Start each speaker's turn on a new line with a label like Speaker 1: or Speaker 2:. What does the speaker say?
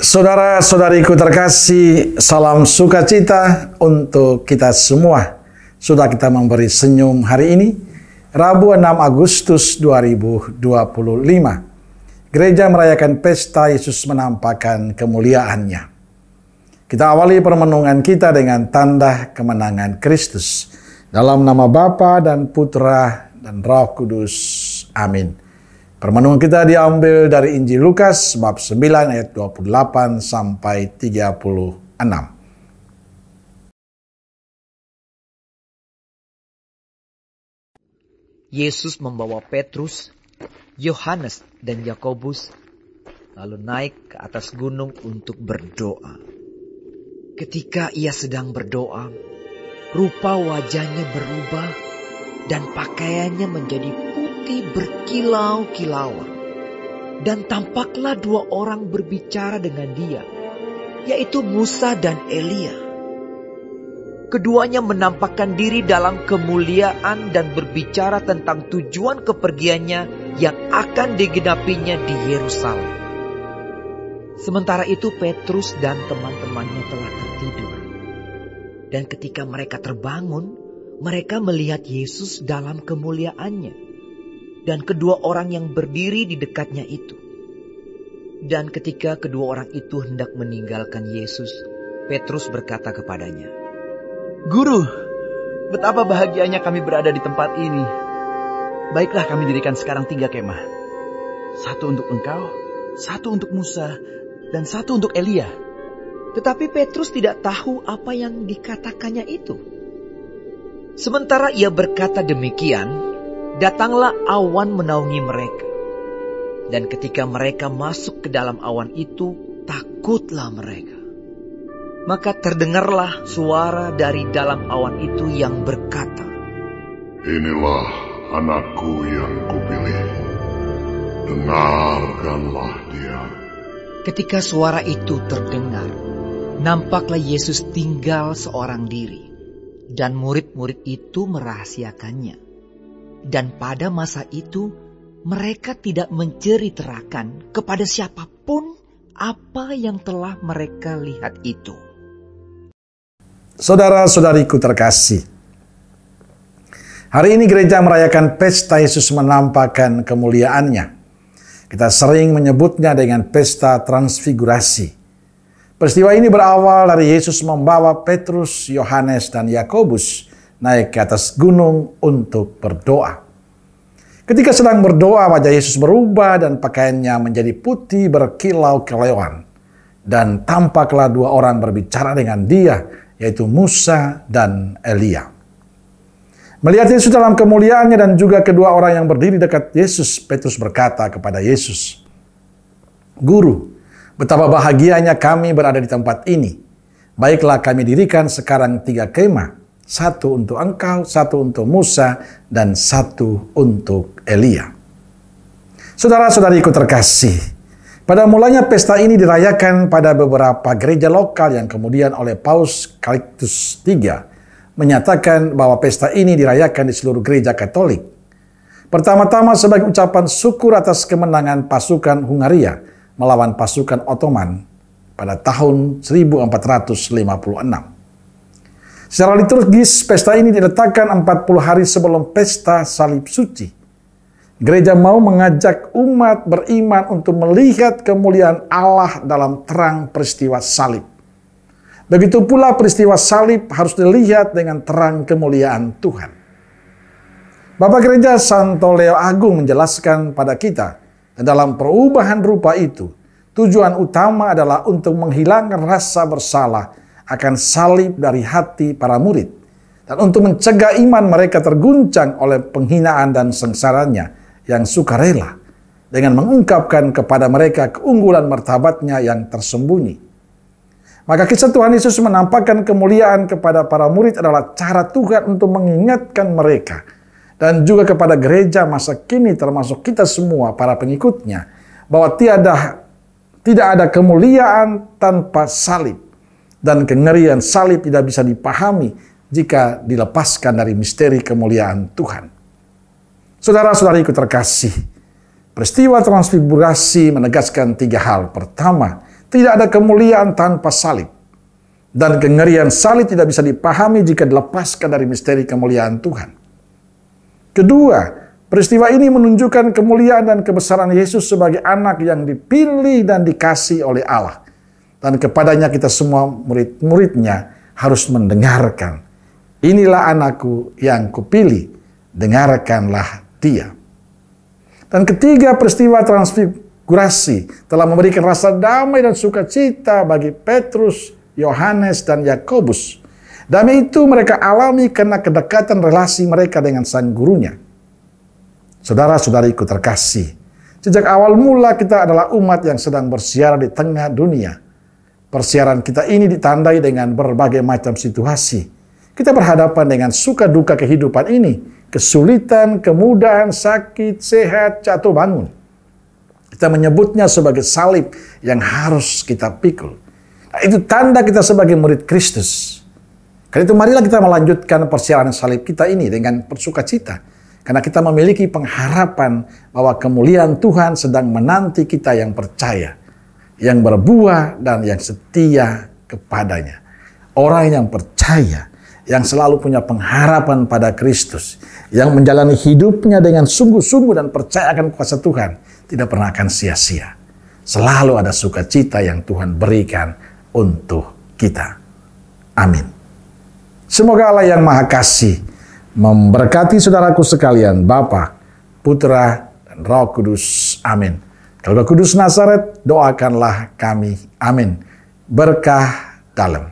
Speaker 1: Saudara-saudariku terkasih, salam sukacita untuk kita semua. Sudah kita memberi senyum hari ini, Rabu 6 Agustus 2025. Gereja merayakan pesta Yesus menampakkan kemuliaannya. Kita awali permenungan kita dengan tanda kemenangan Kristus. Dalam nama Bapa dan Putra dan Roh Kudus. Amin. Permenungan kita diambil dari Injil Lukas bab 9 ayat 28 sampai 36.
Speaker 2: Yesus membawa Petrus, Yohanes, dan Yakobus lalu naik ke atas gunung untuk berdoa. Ketika ia sedang berdoa, rupa wajahnya berubah dan pakaiannya menjadi putih berkilau-kilauan. Dan tampaklah dua orang berbicara dengan dia, yaitu Musa dan Elia. Keduanya menampakkan diri dalam kemuliaan dan berbicara tentang tujuan kepergiannya yang akan digenapinya di Yerusalem. Sementara itu Petrus dan teman-temannya telah tertidur. Dan ketika mereka terbangun, mereka melihat Yesus dalam kemuliaannya dan kedua orang yang berdiri di dekatnya itu. Dan ketika kedua orang itu hendak meninggalkan Yesus, Petrus berkata kepadanya,
Speaker 3: "Guru, betapa bahagianya kami berada di tempat ini. Baiklah, kami dirikan sekarang 3 kemah. 1 untuk engkau, 1 untuk Musa, dan 1 untuk Elia."
Speaker 2: Tetapi Petrus tidak tahu apa yang dikatakannya itu. Sementara ia berkata demikian, datanglah awan menaungi mereka. Dan ketika mereka masuk ke dalam awan itu, takutlah mereka. Maka terdengarlah suara dari dalam awan itu yang berkata,
Speaker 4: "Inilah anakku yang kupilih. Dengarkanlah dia."
Speaker 2: Ketika suara itu terdengar, nampaklah Yesus tinggal seorang diri. Dan murid-murid itu merahasiakannya. Dan pada masa itu, mereka tidak menceritakan kepada siapapun apa yang telah mereka lihat itu.
Speaker 1: Saudara-saudariku terkasih, hari ini gereja merayakan pesta Yesus menampakkan kemuliaannya. Kita sering menyebutnya dengan pesta transfigurasi. Peristiwa ini berawal dari Yesus membawa Petrus, Yohanes, dan Yakobus naik ke atas gunung untuk berdoa. Ketika sedang berdoa, wajah Yesus berubah dan pakaiannya menjadi putih berkilau-kilauan. Dan tampaklah dua orang berbicara dengan dia, yaitu Musa dan Elia. Melihat Yesus dalam kemuliaannya dan juga kedua orang yang berdiri dekat Yesus, Petrus berkata kepada Yesus, "Guru, betapa bahagianya kami berada di tempat ini. Baiklah, kami dirikan sekarang 3 kemah. 1 untuk engkau, 1 untuk Musa, dan 1 untuk Elia." Saudara-saudariku terkasih, pada mulanya pesta ini dirayakan pada beberapa gereja lokal yang kemudian oleh Paus Kalitus III menyatakan bahwa pesta ini dirayakan di seluruh gereja Katolik. Pertama-tama sebagai ucapan syukur atas kemenangan pasukan Hungaria melawan pasukan Ottoman pada tahun 1456. Secara liturgis, pesta ini diletakkan 40 hari sebelum pesta salib suci. Gereja mau mengajak umat beriman untuk melihat kemuliaan Allah dalam terang peristiwa salib. Begitu pula peristiwa salib harus dilihat dengan terang kemuliaan Tuhan. Bapak Gereja Santo Leo Agung menjelaskan pada kita, dan dalam perubahan rupa itu, tujuan utama adalah untuk menghilangkan rasa bersalah akan salib dari hati para murid, dan untuk mencegah iman mereka terguncang oleh penghinaan dan sengsaranya yang sukarela, dengan mengungkapkan kepada mereka keunggulan martabatnya yang tersembunyi. Maka kisah Tuhan Yesus menampakkan kemuliaan kepada para murid adalah cara Tuhan untuk mengingatkan mereka, dan juga kepada gereja masa kini termasuk kita semua para pengikutnya, bahwa tidak ada kemuliaan tanpa salib. Dan kengerian salib tidak bisa dipahami jika dilepaskan dari misteri kemuliaan Tuhan. Saudara-saudariku terkasih, peristiwa transfigurasi menegaskan 3 hal. Pertama, Tidak ada kemuliaan tanpa salib. Dan kengerian salib tidak bisa dipahami jika dilepaskan dari misteri kemuliaan Tuhan. Kedua, peristiwa ini menunjukkan kemuliaan dan kebesaran Yesus sebagai anak yang dipilih dan dikasih oleh Allah. Dan kepadanya kita semua murid-muridnya harus mendengarkan. Inilah anakku yang kupilih, dengarkanlah dia. Dan ketiga, peristiwa transfigurasi telah memberikan rasa damai dan sukacita bagi Petrus, Yohanes, dan Yakobus. Damai itu mereka alami karena kedekatan relasi mereka dengan sang gurunya. Saudara-saudariku terkasih, sejak awal mula kita adalah umat yang sedang bersiaran di tengah dunia. Persiaran kita ini ditandai dengan berbagai macam situasi. Kita berhadapan dengan suka duka kehidupan ini, kesulitan, kemudahan, sakit, sehat, jatuh bangun. Kita menyebutnya sebagai salib yang harus kita pikul. Nah, itu tanda kita sebagai murid Kristus. Karena itu marilah kita melanjutkan persiaran salib kita ini dengan bersukacita. Karena kita memiliki pengharapan bahwa kemuliaan Tuhan sedang menanti kita yang percaya, yang berbuah dan yang setia kepadanya. Orang yang percaya, yang selalu punya pengharapan pada Kristus, yang menjalani hidupnya dengan sungguh-sungguh dan percaya akan kuasa Tuhan, tidak pernah akan sia-sia. Selalu ada sukacita yang Tuhan berikan untuk kita. Amin. Semoga Allah yang Maha Kasih memberkati saudaraku sekalian, Bapa, Putra, dan Roh Kudus. Amin. Kalau Roh Kudus Nazaret, doakanlah kami. Amin. Berkah dalam.